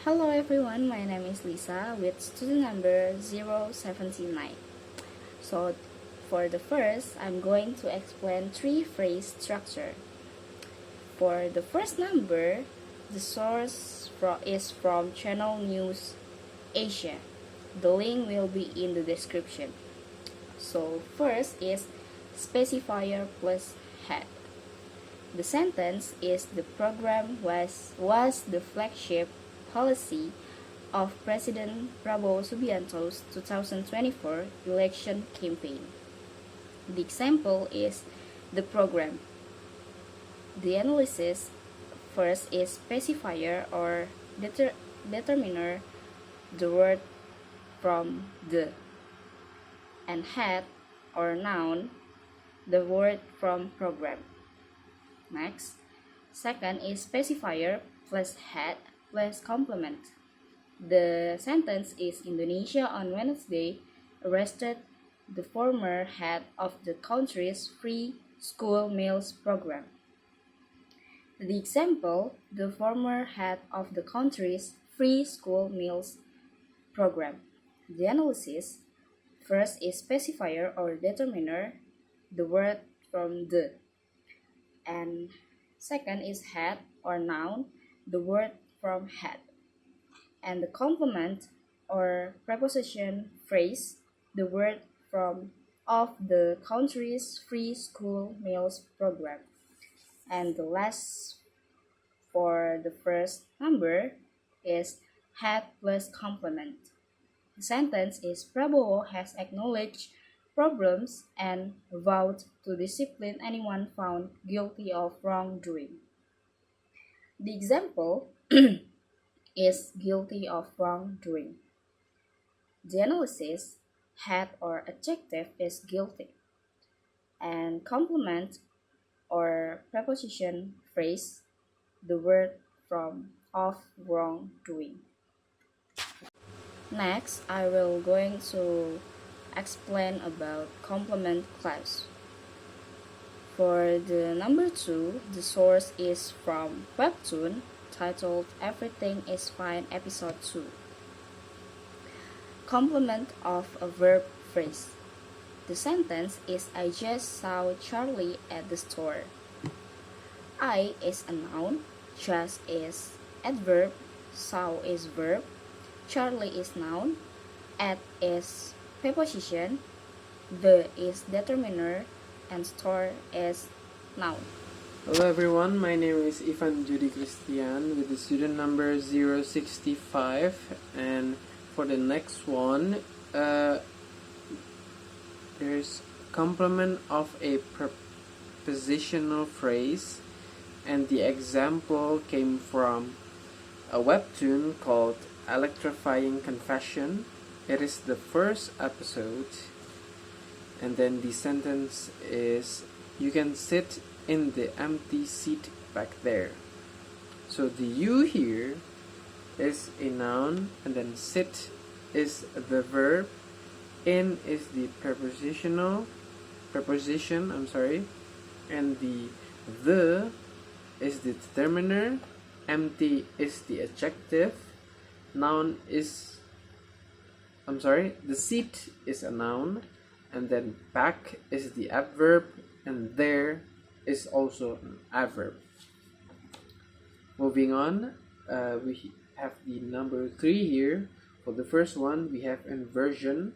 Hello everyone, my name is Lisa with student number 079. So for the first, I'm going to explain three phrase structure. For the first number, the source is from Channel News Asia. The link will be in the description. So first is specifier plus head. The sentence is the program was the flagship policy of President Prabowo Subianto's 2024 election campaign. The example is the program. The analysis first is specifier or determiner, the word from the, and head or noun, the word from program. Next, second is specifier plus head plus complement. The sentence is Indonesia on Wednesday arrested the former head of the country's free school meals program. The example, the former head of the country's free school meals program. The analysis, first is specifier or determiner, the word from the, and second is head or noun, the word from head, and the complement or preposition phrase, the word from of the country's free school meals program. And the last for the first number is head plus complement. The sentence is Prabowo has acknowledged problems and vowed to discipline anyone found guilty of wrongdoing. The example is guilty of wrongdoing. The analysis, head or adjective is guilty, and complement or preposition phrase, the word from of wrongdoing. Next, I will going to explain about complement clause. For the number 2, the source is from Webtoon titled Everything is Fine Episode 2. Complement of a verb phrase. The sentence is I just saw Charlie at the store. I is a noun, just is adverb, saw is verb, Charlie is noun, at is preposition, the is determiner, and store is noun. Hello everyone, my name is Ivan Judy Christian with the student number 065, and for the next one, there's complement of a prepositional phrase, and the example came from a webtoon called Electrifying Confession. It is the first episode, and then the sentence is you can sit in the empty seat back there. So the you here is a noun, and then sit is the verb, in is the preposition, and the is the determiner, empty is the adjective, the seat is a noun, and then back is the adverb, and there is also an adverb. Moving on, we have the number 3 here. For the first one, we have inversion.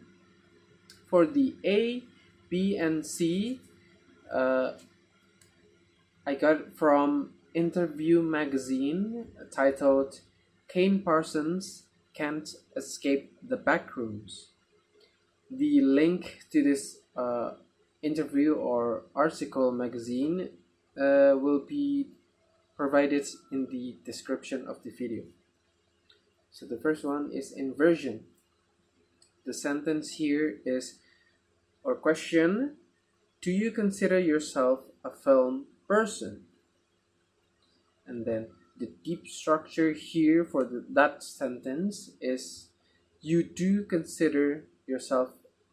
For the A, B, and C, I got from Interview magazine titled Kane Parsons Can't Escape the Backrooms. The link to this interview or article magazine will be provided in the description of the video. So the first one is inversion. The sentence here is, or question, do you consider yourself a film person? And then the deep structure here for that sentence is, you do consider yourself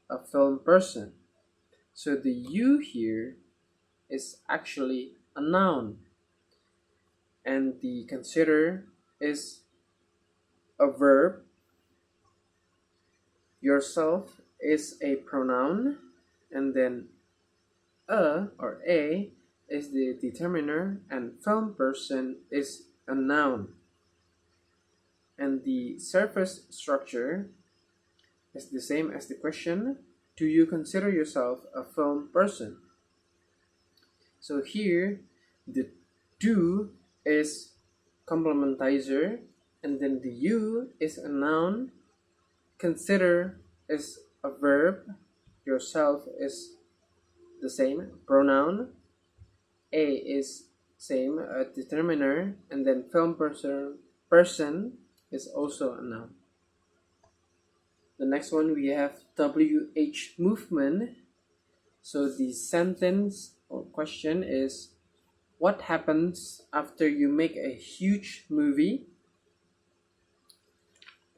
a film person. So the you here is actually a noun, and the consider is a verb. Yourself is a pronoun, and then a or a is the determiner, and film person is a noun. And the surface structure is the same as the question: do you consider yourself a film person? So here the do is complementizer, and then the you is a noun, consider is a verb, yourself is the same pronoun, a is same a determiner, and then film person is also a noun. The next one we have WH movement. So the sentence or question is, what happens after you make a huge movie?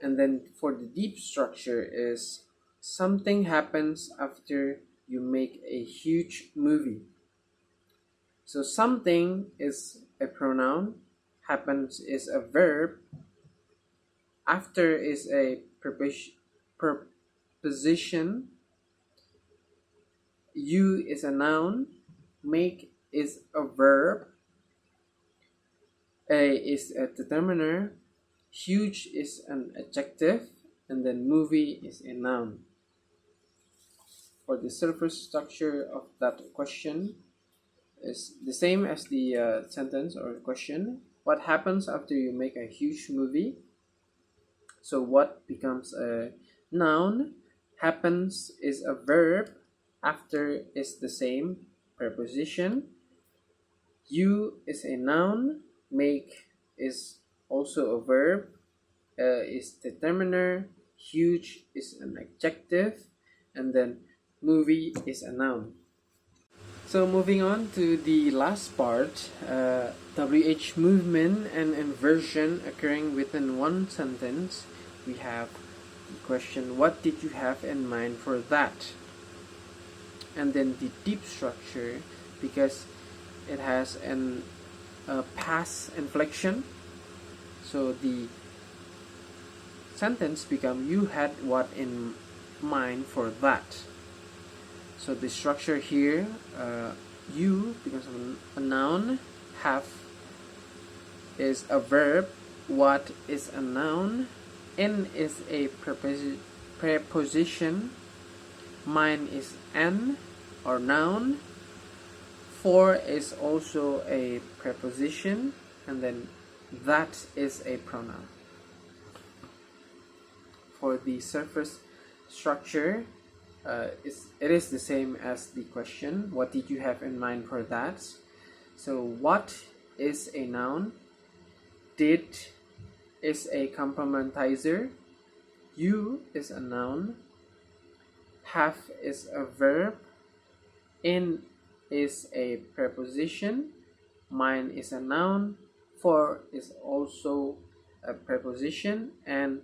And then for the deep structure is, something happens after you make a huge movie. So something is a pronoun, happens is a verb, after is a preposition, you is a noun, make is a verb, a is a determiner, huge is an adjective, and then movie is a noun. For the surface structure of that question is the same as the sentence or question. What happens after you make a huge movie? So what becomes a noun? Happens is a verb, after is the same preposition, you is a noun, make is also a verb, is determiner, huge is an adjective, and then movie is a noun. So moving on to the last part, WH movement and inversion occurring within one sentence. We have the question, what did you have in mind for that? And then the deep structure, because it has a past inflection, so the sentence become, you had what in mind for that. So the structure here, you becomes a noun, have is a verb, what is a noun, in is a preposition, mine is an or noun, for is also a preposition, and then that is a pronoun. For the surface structure, it is the same as the question, what did you have in mind for that? So what is a noun, did is a complementizer, you is a noun, have is a verb, in is a preposition, mine is a noun, for is also a preposition, and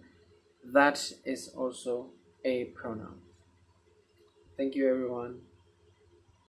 that is also a pronoun. Thank you, everyone.